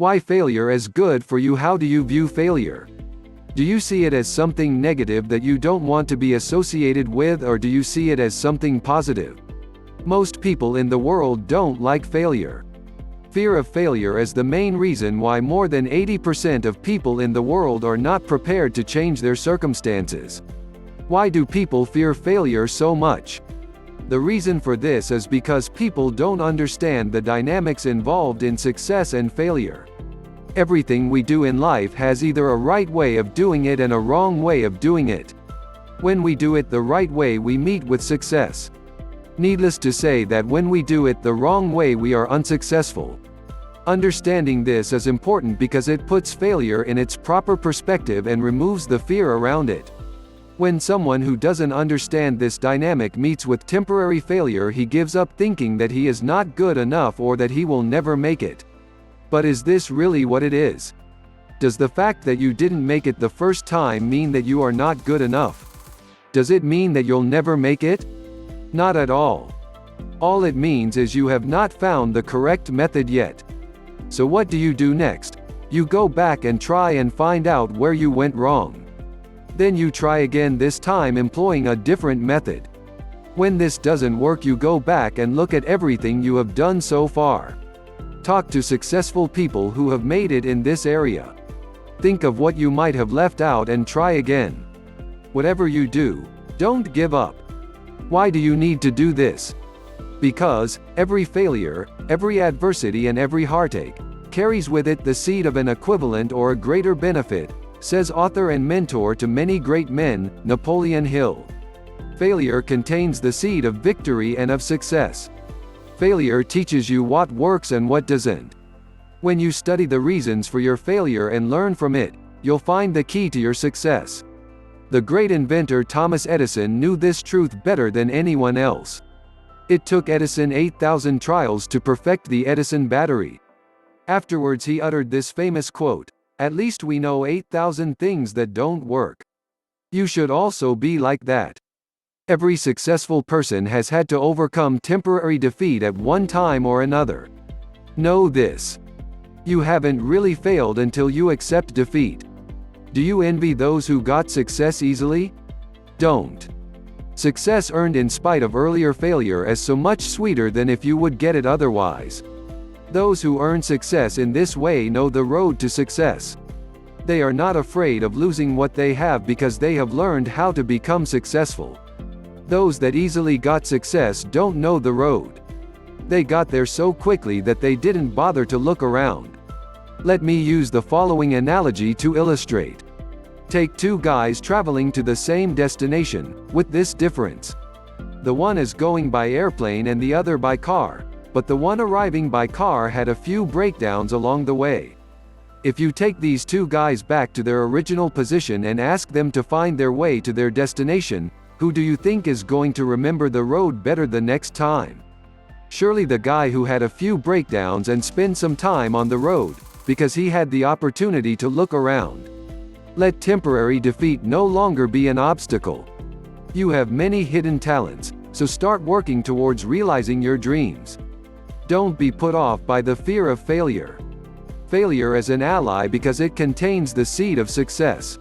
Why failure is good for you? How do you view failure? Do you see it as something negative that you don't want to be associated with, or do you see it as something positive? Most people in the world don't like failure. Fear of failure is the main reason why more than 80% of people in the world are not prepared to change their circumstances. Why do people fear failure so much? The reason for this is because people don't understand the dynamics involved in success and failure. Everything we do in life has either a right way of doing it and a wrong way of doing it. When we do it the right way, we meet with success. Needless to say that when we do it the wrong way, we are unsuccessful. Understanding this is important because it puts failure in its proper perspective and removes the fear around it. When someone who doesn't understand this dynamic meets with temporary failure, he gives up thinking that he is not good enough or that he will never make it. But is this really what it is? Does the fact that you didn't make it the first time mean that you are not good enough? Does it mean that you'll never make it? Not at all. All it means is you have not found the correct method yet. So what do you do next? You go back and try and find out where you went wrong. Then you try again, this time employing a different method. When this doesn't work, you go back and look at everything you have done so far. Talk to successful people who have made it in this area. Think of what you might have left out and try again. Whatever you do, don't give up. Why do you need to do this? Because every failure, every adversity, and every heartache carries with it the seed of an equivalent or a greater benefit, says author and mentor to many great men, Napoleon Hill. Failure contains the seed of victory and of success. Failure teaches you what works and what doesn't. When you study the reasons for your failure and learn from it, you'll find the key to your success. The great inventor Thomas Edison knew this truth better than anyone else. It took Edison 8,000 trials to perfect the Edison battery. Afterwards he uttered this famous quote, "At least we know 8,000 things that don't work." You should also be like that. Every successful person has had to overcome temporary defeat at one time or another. Know this. You haven't really failed until you accept defeat. Do you envy those who got success easily? Don't. Success earned in spite of earlier failure is so much sweeter than if you would get it otherwise. Those who earn success in this way know the road to success. They are not afraid of losing what they have because they have learned how to become successful. Those that easily got success don't know the road. They got there so quickly that they didn't bother to look around. Let me use the following analogy to illustrate. Take two guys traveling to the same destination, with this difference. The one is going by airplane and the other by car, but the one arriving by car had a few breakdowns along the way. If you take these two guys back to their original position and ask them to find their way to their destination, who do you think is going to remember the road better the next time? Surely the guy who had a few breakdowns and spend some time on the road, because he had the opportunity to look around. Let temporary defeat no longer be an obstacle. You have many hidden talents, so start working towards realizing your dreams. Don't be put off by the fear of failure. Failure is an ally because it contains the seed of success.